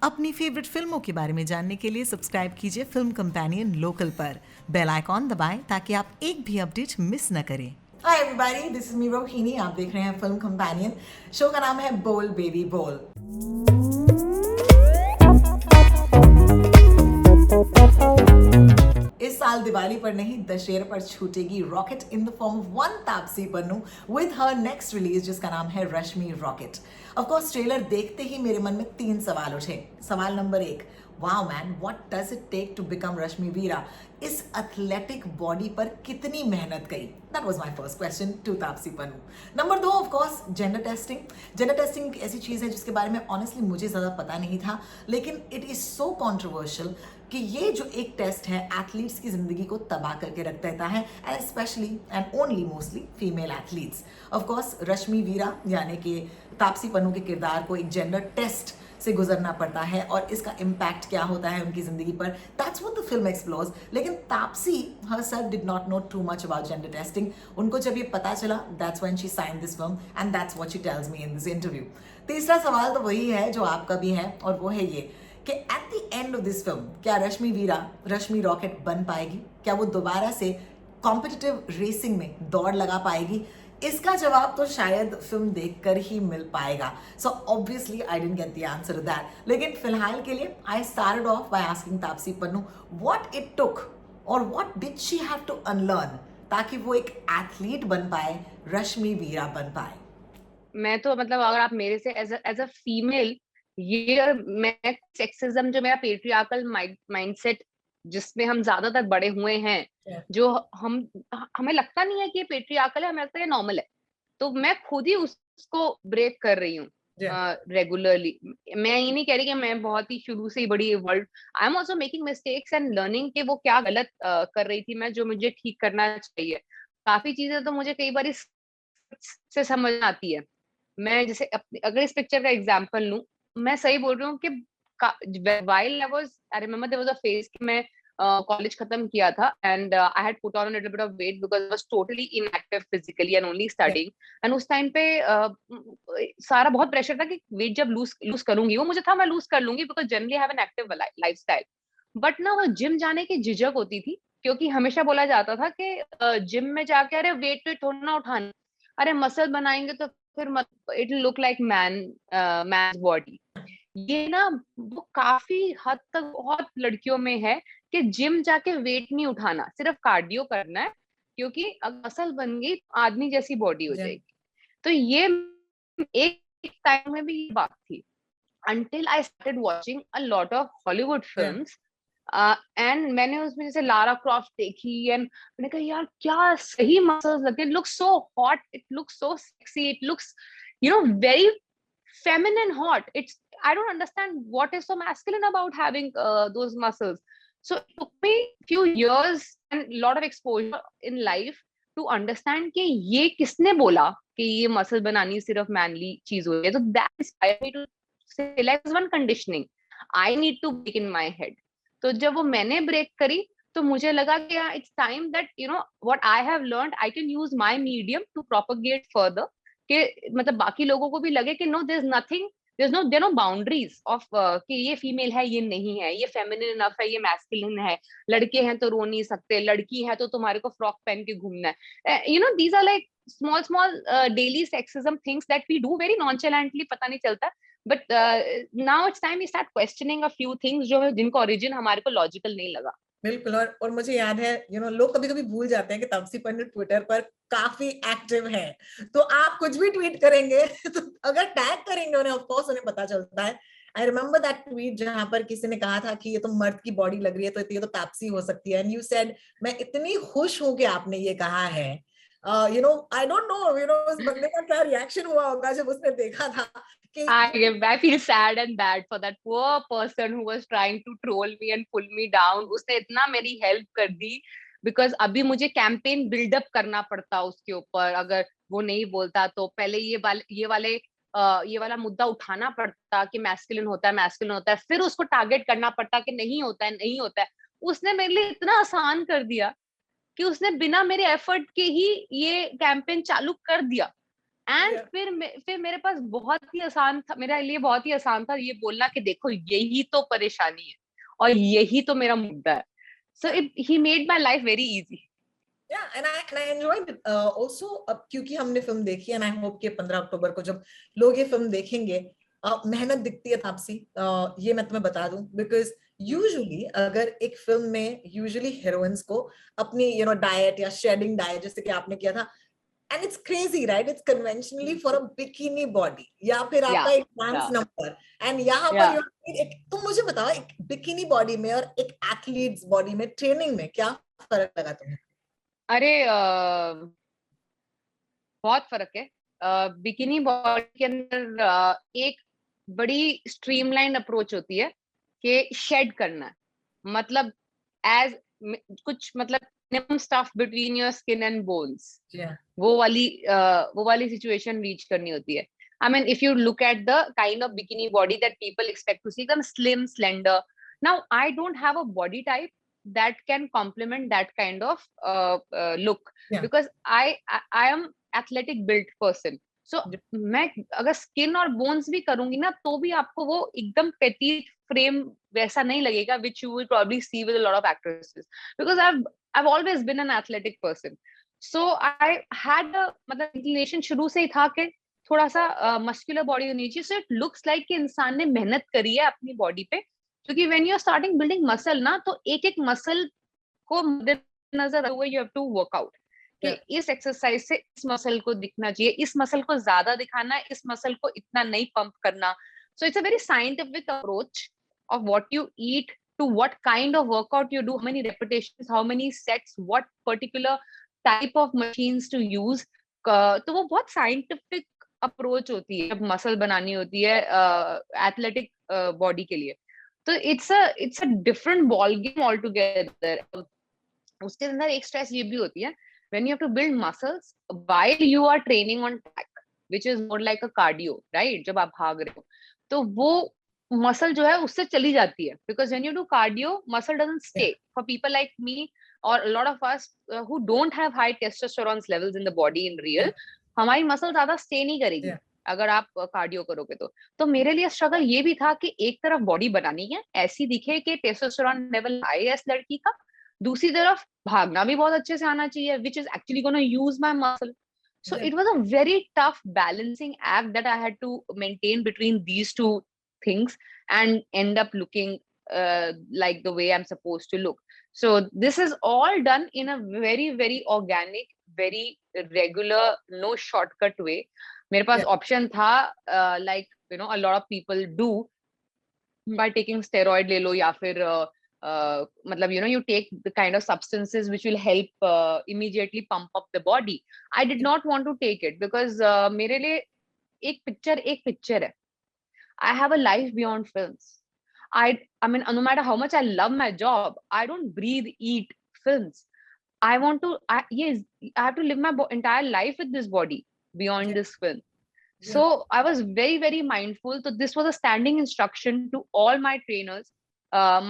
अपनी फेवरेट फिल्मों के बारे में जानने के लिए सब्सक्राइब कीजिए फिल्म कंपेनियन लोकल पर। बेल आइकॉन दबाएं ताकि आप एक भी अपडेट मिस न करें। Hi everybody, this is me Rohini. आप देख रहे हैं फिल्म कंपेनियन। शो का नाम है बोल बेबी बोल। इस साल दिवाली पर नहीं, दशहरे पर छूटेगी rocket in the form of one Taapsee Pannu with her next release जिसका नाम है Rashmi rocket. Of course trailer देखते ही मेरे मन में 3 सवाल उठे। सवाल नंबर 1, wow man, what does it take to become Rashmi Veera? इस एथलेटिक बॉडी पर कितनी मेहनत गई? That was my first question to Taapsee Pannu. Number 2, of course gender testing. Gender testing ऐसी चीज है जिसके बारे में ऑनेस्टली मुझे ज्यादा पता नहीं था, लेकिन इट इज सो कॉन्ट्रोवर्शियल कि ये जो एक टेस्ट है एथलीट्स की जिंदगी को तबाह करके रख देता है, and specially and only mostly female athletes. Of course Rashmi Veera यानी कि तापसी पन्नू के किरदार को एक जेंडर टेस्ट से गुजरना पड़ता है और इसका इम्पैक्ट क्या होता है उनकी जिंदगी पर, that's what the film explores. लेकिन Taapsee herself did not know too much about gender testing. उनको जब ये पता चला, that's when she signed this film and that's what she tells me in this interview. तीसरा सवाल तो वही है जो आपका भी है, और वो है ये कि at the end of this film क्या रश्मि वीरा रश्मि रॉकेट बन पाएगी? क्या वो दोबारा से कॉम्पिटिटिव रेसिंग में दौड़ लगा पाएगी? इसका जवाब तो शायद फिल्म देखकर ही मिल पाएगा। So obviously I didn't get the answer to that. लेकिन फिलहाल के लिए I started off by asking Taapsee Pannu what it took और what did she have to unlearn ताकि वो एक एथलीट बन पाए, रश्मि वीरा बन पाए। मैं तो मतलब अगर आप मेरे से एज अ फीमेल, ये मैं सेक्सिज्म जो मेरा पेट्रियार्कल माइंडसेट जिसमें हम ज्यादातर बड़े हुए हैं, जो हमें लगता नहीं है कि ये पेट्रियार्कल है, हमें लगता है नॉर्मल है। तो मैं खुद ही उसको ब्रेक कर रही हूँ रेगुलरली। मैं ये नहीं कह रही कि मैं बहुत ही शुरू से ही बड़ी world, I am also making mistakes and learning कि वो क्या गलत कर रही थी मैं, जो मुझे ठीक करना चाहिए। काफी चीजें तो मुझे कई बार से समझ आती है। मैं जैसे अगर इस पिक्चर का एग्जांपल लूं, मैं सही बोल रही हूँ कि while I remember there was a phase कि मैं कॉलेज खत्म किया था and I had put on a little bit of weight because I was totally inactive physically and only studying. And उस टाइम पे सारा बहुत प्रेशर था कि वेट जब लूज करूंगी, वो मुझे था मैं लूज कर लूंगी because generally I have an active lifestyle. But ना वो जिम जाने की झिझक होती थी, क्योंकि हमेशा बोला जाता था कि जिम में जाके अरे वेट वेट थोड़ा ना उठाना, अरे मसल बनाएंगे तो फिर it look like man body. ये ना वो काफी हद तक बहुत लड़कियों में है कि जिम जाके वेट नहीं उठाना, सिर्फ कार्डियो करना है, क्योंकि अगर मसल बन गई तो आदमी जैसी बॉडी हो जाएगी। तो ये एक टाइम में भी ये बात थी until I started watching a lot of Hollywood films. And मैंने उसमें जैसे लारा क्रॉफ्ट देखी एंड मैंने कहा यार क्या सही मसल्स लगते हैं, it looks so hot, it looks so sexy, it looks very feminine hot. I don't understand what is so masculine about having those muscles. So it took me few years and lot of exposure in life to understand कि ये किसने बोला कि ये muscle बनानी सिर्फ mainly चीज हो है। तो that inspired me to say like one conditioning I need to break in my head. तो जब वो मैंने ब्रेक करी तो मुझे लगा कि it's time that what I have learned I can use my medium to propagate further, कि मतलब बाकी लोगों को भी लगे कि no there is nothing, there no boundaries of कि ये फीमेल है ये नहीं है, ये फेमिनिन इनफ है ये मैस्कुलिन है, लड़के हैं तो रो नहीं सकते, लड़की है तो तुम्हारे को फ्रॉक पहन के घूमना है। These are like small daily sexism things that we do very nonchalantly, पता नहीं चलता। But now it's time we start questioning a few things जो जिनको ओरिजिन हमारे को लॉजिकल नहीं लगा। बिल्कुल। और मुझे याद है लोग कभी कभी भूल जाते हैं कि तापसी पन्नू ट्विटर पर काफी एक्टिव है। तो आप कुछ भी ट्वीट करेंगे तो अगर टैग करेंगे उन्हें, ऑफ कोर्स उन्हें पता चलता है। आई रिमेम्बर दैट ट्वीट जहां पर किसी ने कहा था कि ये तो मर्द की बॉडी लग रही है, तो ये तो तापसी हो सकती है, एंड यू सेड मैं इतनी खुश हूं कि आपने ये कहा है। आई डोंट नो उस बंदे का क्या रिएक्शन हुआ होगा जब उसने देखा था कि I feel sad and bad for that poor person who was trying to troll me and pull me down. उसने इतना मेरी हेल्प कर दी, बिकॉज अभी मुझे कैंपेन बिल्डअप करना पड़ता उसके ऊपर। अगर वो नहीं बोलता तो पहले ये वाला मुद्दा उठाना पड़ता कि मैस्कुलिन होता है मैस्कुलिन होता है, फिर उसको टारगेट करना पड़ता कि नहीं होता है नहीं होता है। उसने मेरे लिए इतना आसान कर दिया कि उसने बिना मेरे एफर्ट के ही ये कैंपेन चालू कर दिया। And Yeah. फिर मेरे पास बहुत ही आसान था, मेरे लिए बहुत ही आसान था ये बोलना कि देखो यही तो परेशानी है और यही तो मेरा मुद्दा है. सो Yeah. It he made my life very easy. Yeah, and I enjoyed it. Also, अब क्योंकि हमने फिल्म देखी and I hope कि 15 अक्टूबर को जब लोग ये फिल्म देखेंगे, मेहनत दिखती है तापसी, ये मैं तुम्हें बता दूं, because यूजुअली अगर एक फिल्म में यूजुअली हीरोइंस को अपनी डाइट या शेडिंग डाइट जैसे कि आपने किया था, and it's crazy, right? It's conventionally for a bikini body या फिर या आपका एडवांस या नंबर, and यहाँ या पर एक, तुम मुझे बताओ एक बिकिनी बॉडी में और एक एथलीट्स बॉडी में ट्रेनिंग में क्या फर्क लगा तुम्हें? अरे बहुत फर्क है. बिकिनी बॉडी के अंदर एक बड़ी स्ट्रीमलाइन अप्रोच होती है कि शेड करना है, मतलब एज कुछ मतलब minimum stuff between your skin and bones, Yeah. वो वाली सिचुएशन रीच करनी होती है. I mean, if you look at the kind of bikini body that people expect to see, them slim, slender. Now, I don't have a body type that can complement that kind of look Yeah. because I am athletic built person. So मैं अगर skin और bones भी करूंगी ना तो भी आपको वो एकदम पेटीट फ्रेम वैसा नहीं लगेगा which you will probably see with a lot of actresses because I've always been an athletic person. So I had a मतलब inclination शुरू से ही था कि थोड़ा सा मस्कुलर बॉडी होनी चाहिए. सो इट लुक्स लाइक कि इंसान ने मेहनत करी है अपनी बॉडी पे, क्योंकि when you are starting building muscle ना तो एक एक मसल को मद्देनजर हुए you have to work out कि Yeah. इस एक्सरसाइज से इस मसल को दिखना चाहिए, इस मसल को ज्यादा दिखाना है, इस मसल को इतना नहीं पंप करना. So it's a very scientific approach of what you eat to what kind of workout you do, how many repetitions, how many sets, what particular type of machines to use. तो वो बहुत scientific approach होती है जब muscle बनानी होती है athletic body के लिए. तो it's a different ball game all together. उसके अंदर एक स्ट्रेस ये भी होती है when you have to build muscles while you are training on track which is more like a cardio, right? जब आप भाग रहे हो तो वो मसल जो है उससे चली जाती है because when you do cardio muscle doesn't Yeah. stay. For people like me or a lot of us who don't have high testosterone levels in the body in real, Yeah. हमारी muscle ज्यादा stay नहीं करेगी Yeah. अगर आप cardio करोगे तो मेरे लिए स्ट्रगल ये भी था कि एक तरफ बॉडी बनानी है ऐसी दिखे कि टेस्टोस्टेरोन लेवल हाई है इस लड़की का, दूसरी तरफ भागना भी बहुत अच्छे से आना चाहिए which is actually going to use my muscle. So Yeah. it was a very tough balancing act that I had to maintain between these two things and end up looking like the way I'm supposed to look. So this is all done in a very very organic, very regular, no shortcut way. मेरे पास Yeah. option था like a lot of people do by taking steroid ले लो या फिर मतलब you take the kind of substances which will help immediately pump up the body. I did not want to take it because मेरे लिए एक picture है. I have a life beyond films. I mean, no matter how much I love my job, I don't breathe, eat films. I want to, yes, I have to live my entire life with this body beyond Yeah. this film. Yeah. So I was very, very mindful. So this was a standing instruction to all my trainers,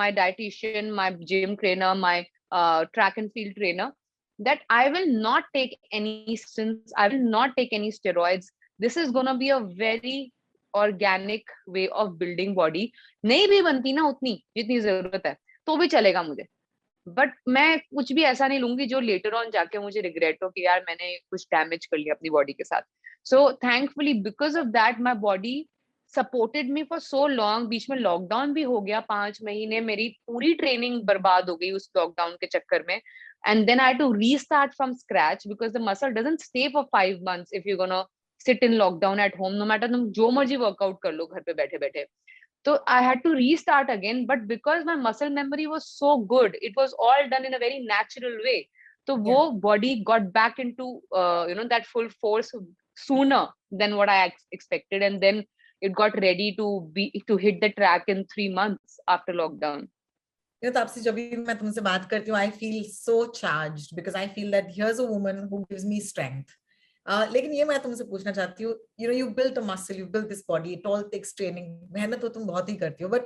my dietitian, my gym trainer, my track and field trainer, that I will not take any substance. I will not take any steroids. This is going to be a very organic way of building body. नहीं भी बनती ना उतनी जितनी जरूरत है तो भी चलेगा मुझे, बट मैं कुछ भी ऐसा नहीं लूंगी जो लेटर ऑन जाके मुझे रिग्रेट हो कि यार मैंने कुछ डैमेज कर लिया अपनी बॉडी के साथ. So thankfully because of that my body supported me for so long. बीच में लॉकडाउन भी हो गया 5 महीने, मेरी पूरी ट्रेनिंग बर्बाद हो गई उस लॉकडाउन के चक्कर में. And then I to restart from scratch because the muscle doesn't stay for 5 months if you're gonna sit in lockdown at home, no matter तुम जो मर्जी वर्कआउट कर लो घर पे बैठे बैठे. So I had to restart again, but because my muscle memory was so good, it was all done in a very natural way. So Yeah. wo body got back into that full force sooner than what I expected, and then it got ready to hit the track in 3 months after lockdown. Taapsee, जब भी मैं तुमसे बात करती हूँ I feel so charged because I feel that here's a woman who gives me strength. लेकिन ये मैं तुमसे पूछना चाहती हूँ, you built a muscle, you built this body, it all takes training. मेहनत तो तुम बहुत ही करती हो, but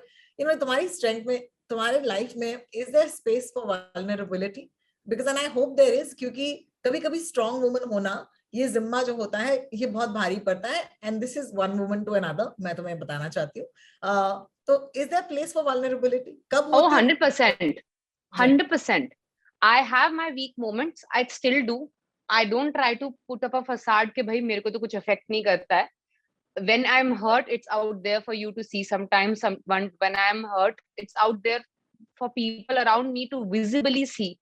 तुम्हारी strength में, तुम्हारे life में is there space for vulnerability? Because and I hope there is, क्योंकि कभी-कभी strong woman होना ये जिम्मा जो होता है ये बहुत भारी पड़ता है, and this is one woman to another, मैं तुम्हें बताना चाहती हूँ। तो is there place for vulnerability, कब Oh, होती है? 100%. 100%. I have my weak moments. I still do. I don't try to put up a facade कि भाई मेरे को तो कुछ affect नहीं करता है. When I'm hurt, it's out there for you to see. Sometimes, when I'm hurt, it's out there for people around me to visibly see.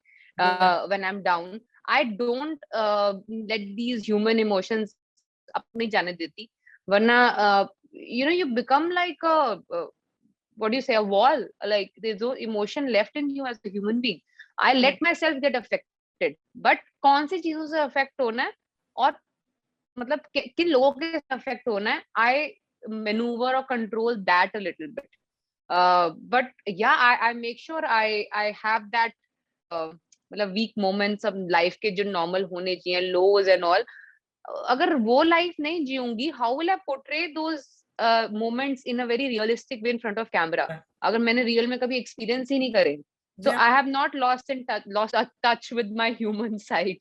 When I'm down, I don't let these human emotions अपनी जाने देती. वरना you become like a what do you say, a wall. Like there's no emotion left in you as a human being. I let myself get affected, but कौन सी चीजों से affect होना है और मतलब किन लोगों के affect होना है, I maneuver or control that a little bit. But yeah, I make sure I have that मतलब weak moments of life के जो normal होने चाहिए, lows and all. अगर वो लाइफ नहीं जीऊंगी, how will I portray those moments in a very realistic way in front of camera, अगर मैंने रियल में कभी एक्सपीरियंस ही नहीं करे. So I have not lost touch with my human side.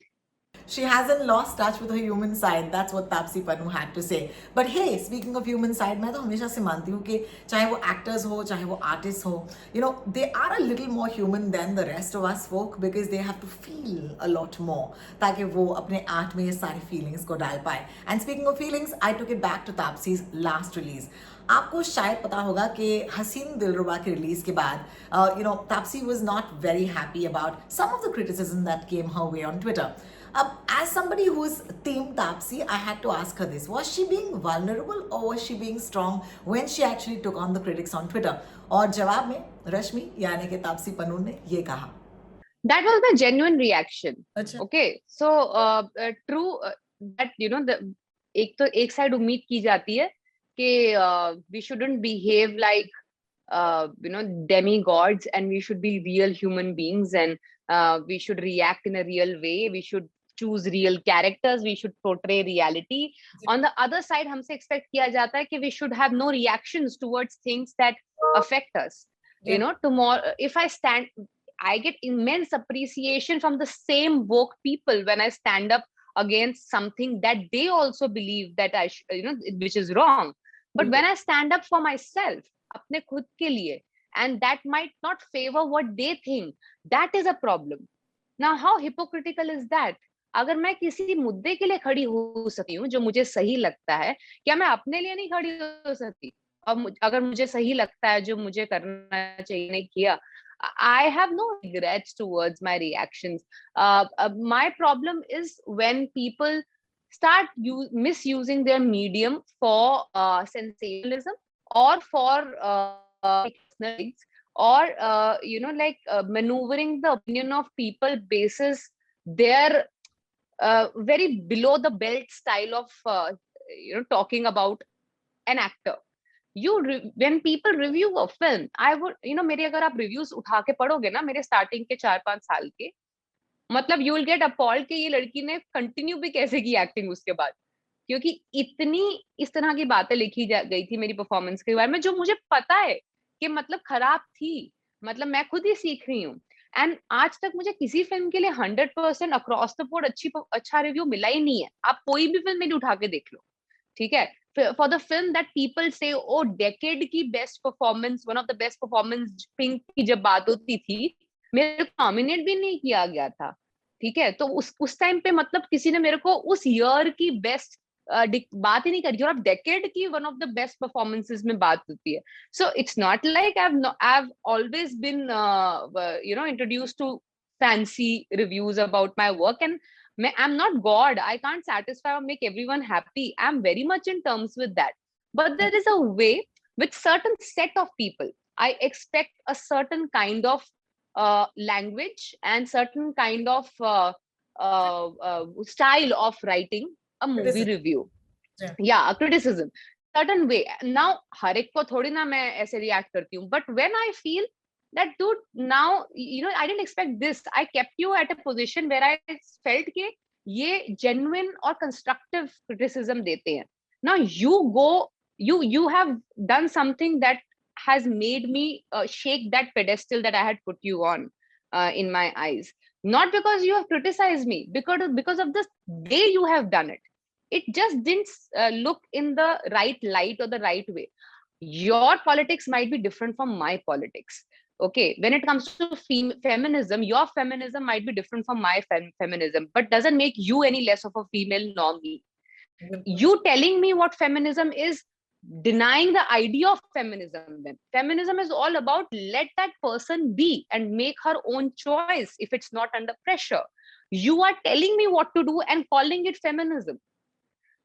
She hasn't lost touch with her human side. That's what Taapsee Pannu had to say. But hey, speaking of human side, मैं तो हमेशा से मानती हूँ कि चाहे वो actors हो, चाहे वो artists हो, you know, they are a little more human than the rest of us folk because they have to feel a lot more ताकि वो अपने art में ये सारी feelings को डाल पाए. And speaking of feelings, I took it back to Taapsee's last release. आपको शायद पता होगा कि हसीन दिलरुबा के रिलीज के बाद you know, Taapsee was not very happy about some of the criticism that came her way on Twitter. As somebody who's team Taapsee, I had to ask her this. Was she being vulnerable or was she being strong when she actually took on the critics on Twitter? और जवाब में रश्मि यानी कि तापसी पन्नू ने ये कहा. That was the genuine reaction. अच्छा. Okay, so true that you know एक साइड उम्मीद की जाती है कि we shouldn't behave like demigods, and we should be real human beings, and we should react in a real way. We should choose real characters. We should portray reality. On the other side, हमसे expect किया जाता है कि we should have no reactions towards things that affect us. You know, tomorrow, if I get immense appreciation from the same woke people when I stand up against something that they also believe that which is wrong. But when I stand up for myself, अपने खुद के लिए, and that might not favor what they think, that is a problem. Now, how hypocritical is that? अगर मैं किसी मुद्दे के लिए खड़ी हो सकती हूँ जो मुझे सही लगता है, क्या मैं अपने लिए नहीं खड़ी हो सकती? और अगर मुझे सही लगता है जो मुझे करना चाहिए नहीं किया, I have no regrets towards my reactions. My problem is when people start misusing their medium for sensationalism or for or maneuvering the opinion of people basis their very below the belt style of talking about an actor. When people review a film, I would मेरे अगर आप reviews उठा के पढ़ोगे ना मेरे starting के 4-5 साल के, मतलब you will get appalled कि ये लड़की ने continue भी कैसे की acting उसके बाद, क्योंकि इतनी इस तरह की बातें लिखी गई थी मेरी परफॉर्मेंस के बारे में जो मुझे पता है कि मतलब खराब थी, मतलब मैं खुद ही सीख रही हूँ. एंड आज तक मुझे किसी फिल्म के लिए 100% अक्रॉस द बोर्ड अच्छा रिव्यू मिला ही नहीं है. आप कोई भी फिल्म मेरी उठा के देख लो, ठीक है. For the film that people say, oh, decade की best performance, one of the best performance, Pink की जब बात होती थी, मेरे को नॉमिनेट भी नहीं किया गया था, ठीक है. तो उस टाइम पे मतलब किसी ने मेरे को उस ईयर की बेस्ट बात ही नहीं करी, और अब डेकेड की one of the best performances में बात होती है. So it's not like I've always been introduced to fancy reviews about my work, and I'm not God. I can't satisfy or make everyone happy. I'm very much in terms with that. But there is a way with certain set of people. I expect a certain kind of language and certain kind of style of writing a movie review. Yeah, a criticism. Certain way. Now, हर एक को थोड़ी ना मैं ऐसे react करती हूँ. But when I feel that dude, now I didn't expect this. I kept you at a position where I felt कि ये genuine और constructive criticism देते हैं. Now you have done something that has made me shake that pedestal that I had put you on in my eyes. not because you have criticized me, because of the way you have done it. It just didn't look in the right light or the right way. Your politics might be different from my politics. Okay, when it comes to feminism, your feminism might be different from my feminism, but doesn't make you any less of a female nor me. बिल्कुल You telling me what feminism is, denying the idea of feminism. Then feminism is all about let that person be and make her own choice if it's not under pressure. You are telling me what to do and calling it feminism.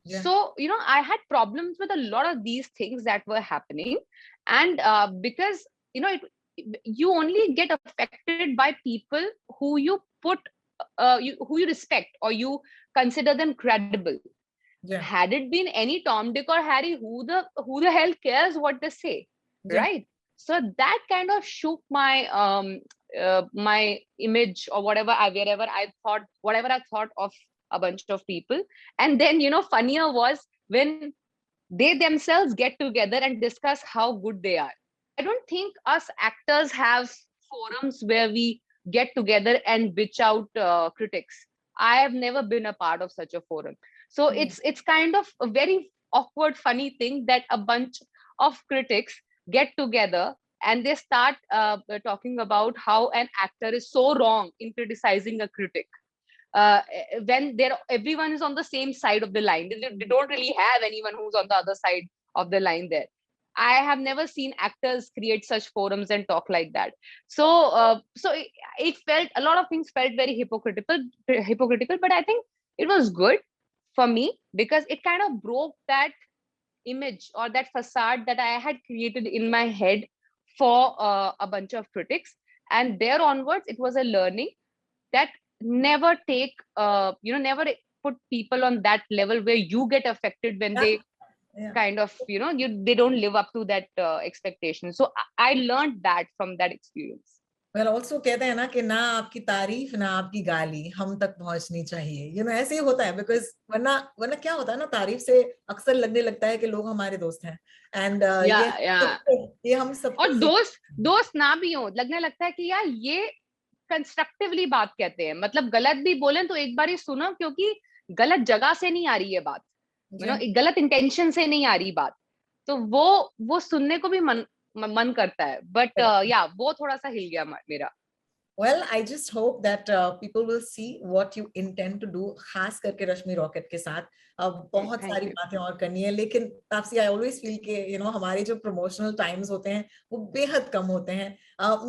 yeah So I had problems with a lot of these things that were happening. And because you only get affected by people who you put who you respect, or you consider them credible. yeah Had it been any Tom, Dick, or Harry, who the hell cares what they say, yeah right? So that kind of shook my image, or whatever I thought of a bunch of people. And then funnier was when they themselves get together and discuss how good they are. I don't think us actors have forums where we get together and bitch out critics. I have never been a part of such a forum. So yeah it's kind of a very awkward, funny thing that a bunch of critics get together and they start talking about how an actor is so wrong in criticizing a critic, when everyone is on the same side of the line. They don't really have anyone who's on the other side of the line there. I have never seen actors create such forums and talk like that. So it felt, a lot of things felt very hypocritical, but I think it was good for me because it kind of broke that image or that facade that I had created in my head for a bunch of critics. And there onwards, it was a learning that never never put people on that level where you get affected when yeah they yeah. kind of they don't live up to that expectation. So I learned that from that experience. Well also कहते हैं ना कि ना आपकी तारीफ ना आपकी गाली हम तक पहुंचनी चाहिए, ऐसे ही होता है, बिकॉज वरना वरना क्या होता है ना, तारीफ से अक्सर लगने लगता है कि लोग हमारे दोस्त हैं, एंड या ये हम सबको और दोस्त ना भी हो, लगने लगता है कि यार ये कंस्ट्रक्टिवली बात कहते हैं, मतलब गलत भी बोले तो एक बार ही सुनो, क्योंकि गलत जगह से नहीं आ रही है बात, गलत इंटेंशन से नहीं आ रही बात, तो वो सुनने को भी मन करता है. बट या वो थोड़ा सा हिल गया मेरा. Well, I just hope that people will see what you intend to do, खास करके रश्मि रॉकेट के साथ. बहुत Thank सारी you. बातें और करनी है, लेकिन तापसी, I always feel कि हमारे जो promotional times होते हैं वो बेहद कम होते हैं.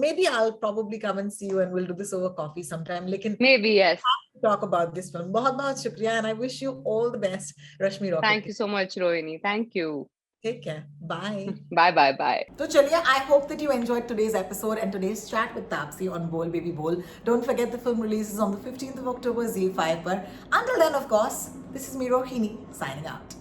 Maybe I'll probably come and see you and we'll do this over coffee sometime. लेकिन Maybe yes. talk about this film. बहुत बहुत शुक्रिया, and I wish you all the best, Rashmi rocket. Thank you so much, Rohini. Thank you. Take care. Bye. Bye. तो चलिए, I hope that you enjoyed today's episode and today's chat with Taapsee on Bol Baby Bol. Don't forget the film releases on the 15th of October, Z5 पर. Until then, of course, this is me, Rohini, signing out.